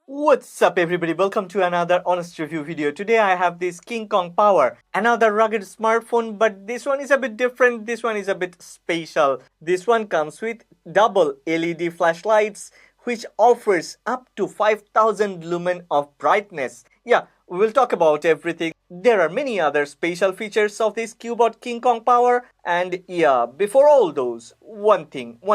What's up everybody, welcome to another honest review video. Today I have this KingKong Power, another rugged smartphone, but this one is a bit different, this one is a bit special. This one comes with double LED flashlights which offers up to 5000 lumen of brightness. Yeah, we will talk about everything. There are many other special features of this Cubot KingKong Power, and yeah, before all those, one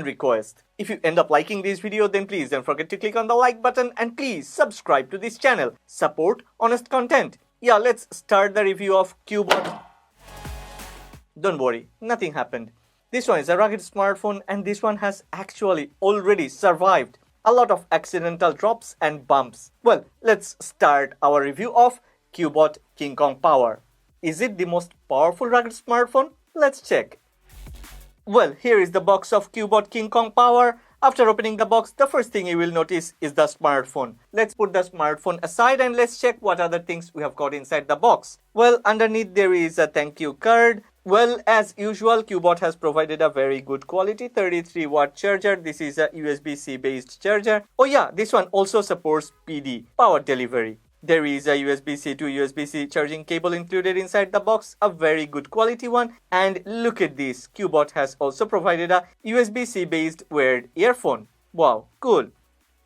request. If you end up liking this video, then please don't forget to click on the like button and please subscribe to this channel. Support honest content. Yeah, let's start the review of Cubot. Don't worry, nothing happened. This one is a rugged smartphone and this one has actually already survived a lot of accidental drops and bumps. Well, let's start our review of Cubot KingKong Power. Is it the most powerful rugged smartphone? Let's check. Well, here is the box of Cubot KingKong Power. After opening the box, the first thing you will notice is the smartphone. Let's put the smartphone aside and let's check what other things we have got inside the box. Well, underneath there is a thank you card. Well, as usual, Cubot has provided a very good quality 33-watt charger. This is a USB-C based charger. Oh yeah, this one also supports PD, power delivery. There is a USB-C to USB-C charging cable included inside the box, a very good quality one. And look at this, Cubot has also provided a USB-C based wired earphone. Wow, cool.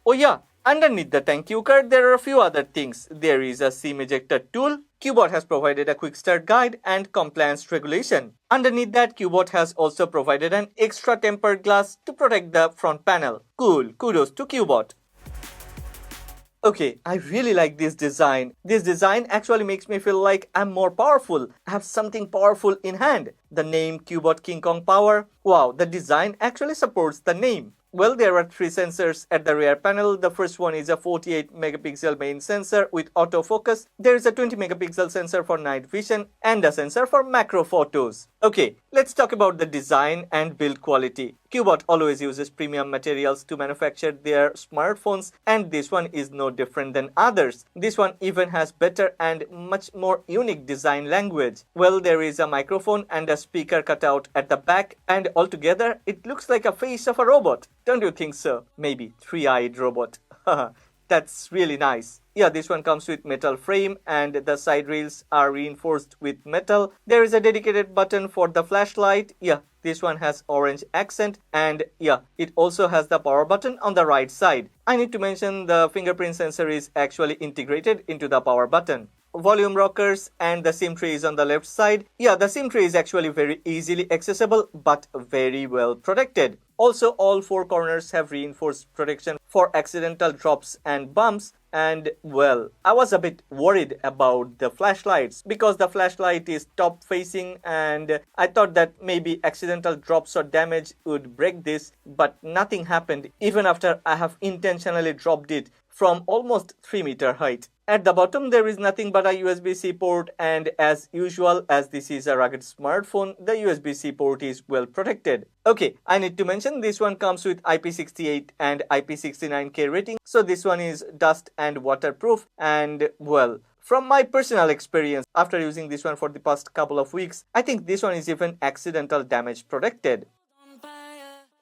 Oh yeah, underneath the thank you card, there are a few other things. There is a SIM ejector tool. Cubot has provided a quick start guide and compliance regulation. Underneath that, Cubot has also provided an extra tempered glass to protect the front panel. Cool, kudos to Cubot. Okay, I really like this design. This design actually makes me feel like I'm more powerful. I have something powerful in hand. The name Cubot KingKong Power. Wow, the design actually supports the name. Well, there are three sensors at the rear panel. The first one is a 48 megapixel main sensor with autofocus. There is a 20 megapixel sensor for night vision and a sensor for macro photos. Okay, let's talk about the design and build quality. Cubot always uses premium materials to manufacture their smartphones and this one is no different than others. This one even has better and much more unique design language. Well, there is a microphone and a speaker cutout at the back and altogether it looks like a face of a robot. Don't you think so? Maybe three-eyed robot. That's really nice. Yeah, this one comes with metal frame and the side rails are reinforced with metal. There is a dedicated button for the flashlight. Yeah, this one has orange accent and yeah, it also has the power button on the right side. I need to mention the fingerprint sensor is actually integrated into the power button. Volume rockers and the SIM tray is on the left side. Yeah, the SIM tray is actually very easily accessible but very well protected. Also, all four corners have reinforced protection for accidental drops and bumps. And well, I was a bit worried about the flashlights because the flashlight is top facing and I thought that maybe accidental drops or damage would break this, but nothing happened even after I have intentionally dropped it from almost 3-meter height. At the bottom there is nothing but a USB-C port and as usual, as this is a rugged smartphone, the USB-C port is well protected. Okay, I need to mention this one comes with IP68 and IP69K rating, so this one is dust and waterproof and well, from my personal experience, after using this one for the past couple of weeks, I think this one is even accidental damage protected.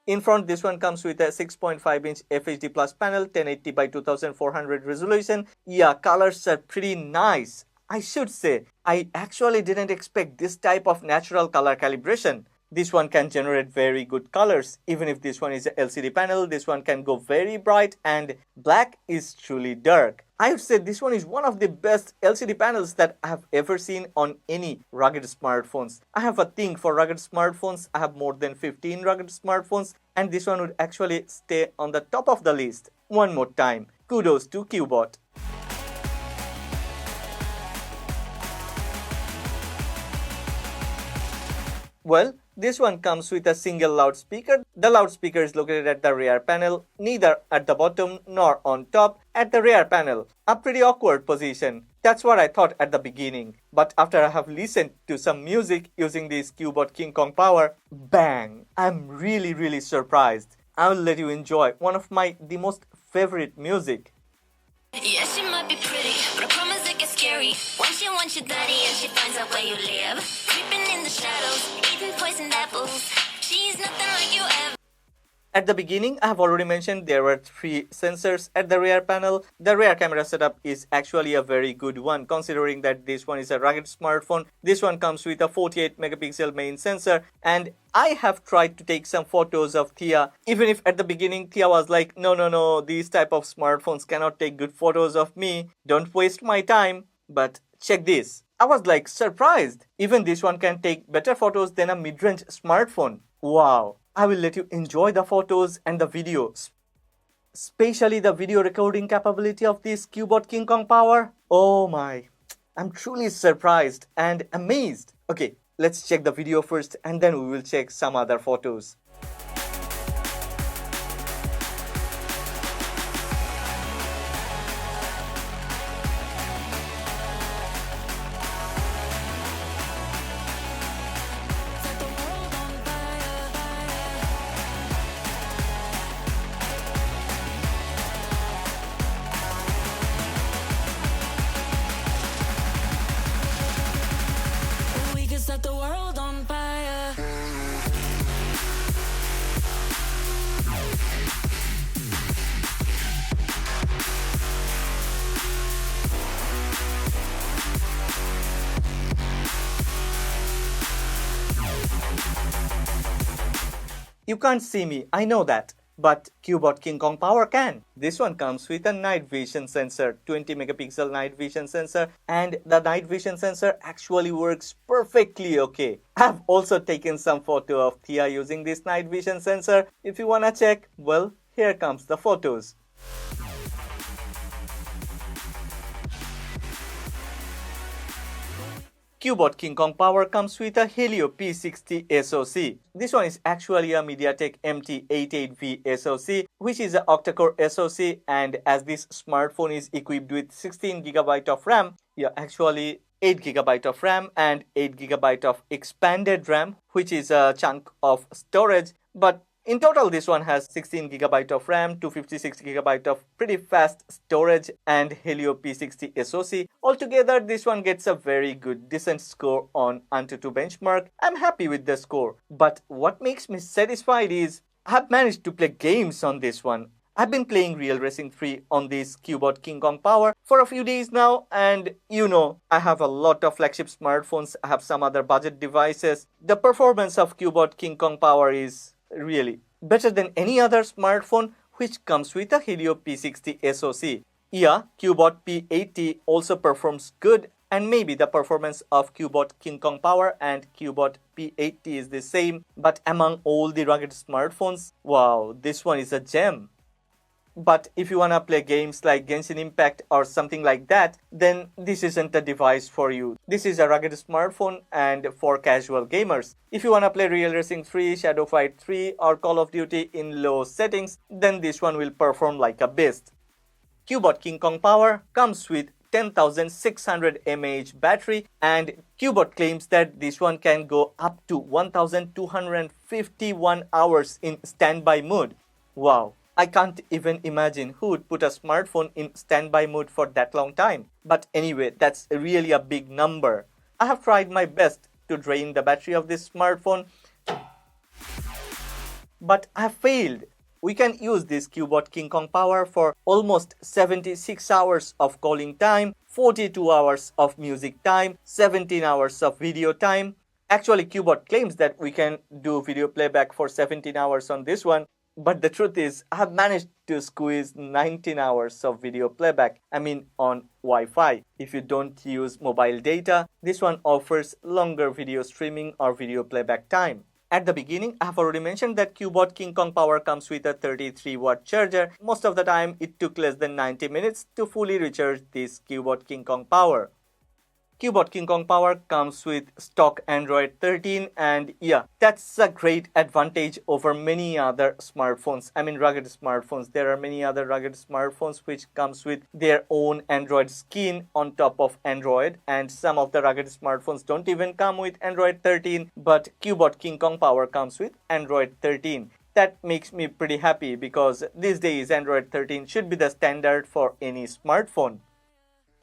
In front, this one comes with a 6.5-inch FHD Plus panel, 1080 by 2400 resolution. Yeah, colors are pretty nice. I should say, I actually didn't expect this type of natural color calibration. This one can generate very good colors. Even if this one is a LCD panel, this one can go very bright and black is truly dark. I would say this one is one of the best LCD panels that I have ever seen on any rugged smartphones. I have a thing for rugged smartphones. I have more than 15 rugged smartphones and this one would actually stay on the top of the list. One more time, kudos to Cubot. Well, this one comes with a single loudspeaker. The loudspeaker is located at the rear panel, neither at the bottom nor on top, at the rear panel. A pretty awkward position. That's what I thought at the beginning. But after I have listened to some music using this Cubot KingKong Power, bang! I'm really surprised. I will let you enjoy one of the most favorite music. Yeah, she might be pretty, but I promise it gets scary. Once your daddy and she finds out where you live. Creeping in the shadows, eating poisoned apples. She's nothing like you ever. At the beginning, I have already mentioned there were 3 sensors at the rear panel. The rear camera setup is actually a very good one, considering that this one is a rugged smartphone. This one comes with a 48 megapixel main sensor, and I have tried to take some photos of Thea. Even if at the beginning Thea was like, no, these type of smartphones cannot take good photos of me. Don't waste my time. But check this. I was like surprised. Even this one can take better photos than a mid-range smartphone. Wow. I will let you enjoy the photos and the videos. Especially the video recording capability of this Cubot KingKong Power. Oh my. I'm truly surprised and amazed. Okay, let's check the video first and then we will check some other photos. Set the world on fire. You can't see me, I know that. But Cubot KingKong Power can. This one comes with a night vision sensor, 20 megapixel night vision sensor, and the night vision sensor actually works perfectly okay. I've also taken some photo of Thea using this night vision sensor. If you wanna check, well, here comes the photos. Cubot KingKong Power comes with a Helio P60 SoC. This one is actually a MediaTek MT88V SoC, which is an octa-core SoC, and as this smartphone is equipped with 16GB of RAM, actually 8GB of RAM and 8GB of expanded RAM, which is a chunk of storage, but in total, this one has 16GB of RAM, 256GB of pretty fast storage, and Helio P60 SoC. Altogether, this one gets a very good, decent score on Antutu benchmark. I'm happy with the score. But what makes me satisfied is I've managed to play games on this one. I've been playing Real Racing 3 on this Cubot KingKong Power for a few days now, and I have a lot of flagship smartphones. I have some other budget devices. The performance of Cubot KingKong Power is really better than any other smartphone which comes with a Helio P60 SoC. Cubot P80 also performs good, and maybe the performance of Cubot KingKong Power and Cubot P80 is the same, but among all the rugged smartphones, wow, this one is a gem. But if you wanna play games like Genshin Impact or something like that, then this isn't a device for you. This is a rugged smartphone and for casual gamers. If you wanna play Real Racing 3, Shadow Fight 3 or Call of Duty in low settings, then this one will perform like a beast. Cubot KingKong Power comes with 10,600 mAh battery, and Cubot claims that this one can go up to 1,251 hours in standby mode. Wow. I can't even imagine who would put a smartphone in standby mode for that long time. But anyway, that's really a big number. I have tried my best to drain the battery of this smartphone, but I have failed. We can use this Cubot KingKong Power for almost 76 hours of calling time, 42 hours of music time, 17 hours of video time. Actually, Cubot claims that we can do video playback for 17 hours on this one. But the truth is, I have managed to squeeze 19 hours of video playback. On Wi-Fi. If you don't use mobile data, this one offers longer video streaming or video playback time. At the beginning, I have already mentioned that Cubot KingKong Power comes with a 33-watt charger. Most of the time, it took less than 90 minutes to fully recharge this Cubot KingKong Power. Cubot KingKong Power comes with stock Android 13, and that's a great advantage over many other smartphones. Rugged smartphones. There are many other rugged smartphones which comes with their own Android skin on top of Android, and some of the rugged smartphones don't even come with Android 13, but Cubot KingKong Power comes with Android 13. That makes me pretty happy because these days Android 13 should be the standard for any smartphone.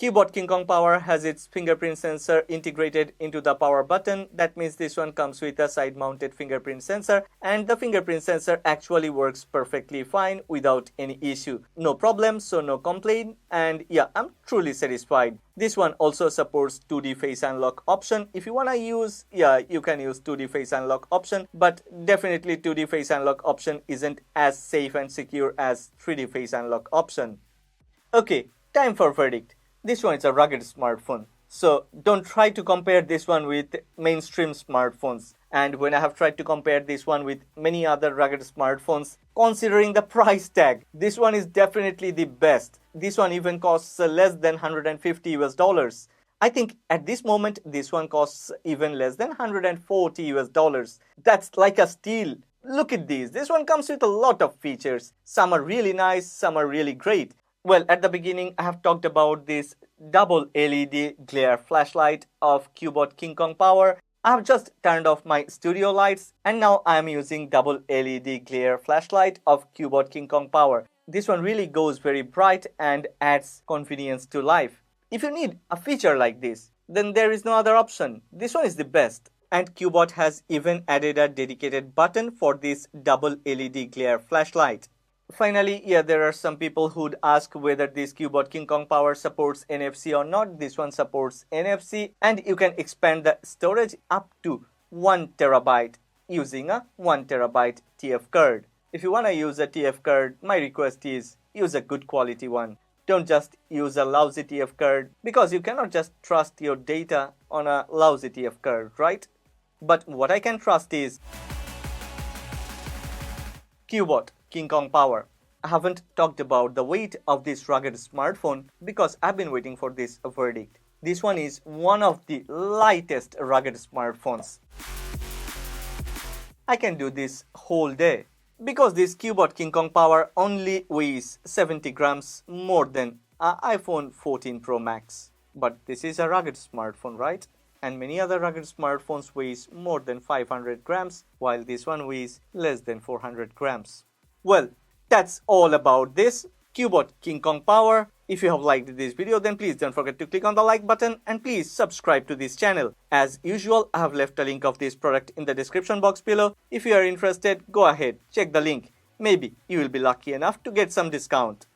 Cubot KingKong Power has its fingerprint sensor integrated into the power button. That means this one comes with a side-mounted fingerprint sensor, and the fingerprint sensor actually works perfectly fine without any issue. No problem, so no complaint, and yeah, I'm truly satisfied. This one also supports 2D face unlock option. If you wanna use, yeah, you can use 2D face unlock option, but definitely 2D face unlock option isn't as safe and secure as 3D face unlock option. Okay, time for verdict. This one is a rugged smartphone. So don't try to compare this one with mainstream smartphones. And when I have tried to compare this one with many other rugged smartphones, considering the price tag, this one is definitely the best. This one even costs less than $150. I think at this moment, this one costs even less than $140. That's like a steal. Look at these. This one comes with a lot of features. Some are really nice, some are really great. Well, at the beginning, I have talked about this double LED glare flashlight of Cubot KingKong Power. I have just turned off my studio lights and now I am using double LED glare flashlight of Cubot KingKong Power. This one really goes very bright and adds convenience to life. If you need a feature like this, then there is no other option. This one is the best. And Cubot has even added a dedicated button for this double LED glare flashlight. Finally, yeah, there are some people who'd ask whether this Cubot KingKong Power supports NFC or not. This one supports NFC and you can expand the storage up to 1 terabyte using a 1 terabyte TF card. If you want to use a TF card, my request is use a good quality one. Don't just use a lousy TF card because you cannot just trust your data on a lousy TF card, right? But what I can trust is Cubot KingKong Power. I haven't talked about the weight of this rugged smartphone because I've been waiting for this verdict. This one is one of the lightest rugged smartphones. I can do this whole day because this Cubot KingKong Power only weighs 70 grams more than an iPhone 14 Pro Max. But this is a rugged smartphone, right? And many other rugged smartphones weighs more than 500 grams while this one weighs less than 400 grams. Well, that's all about this Cubot KingKong Power. If you have liked this video, then please don't forget to click on the like button and please subscribe to this channel. As usual, I have left a link of this product in the description box below. If you are interested, go ahead, check the link. Maybe you will be lucky enough to get some discount.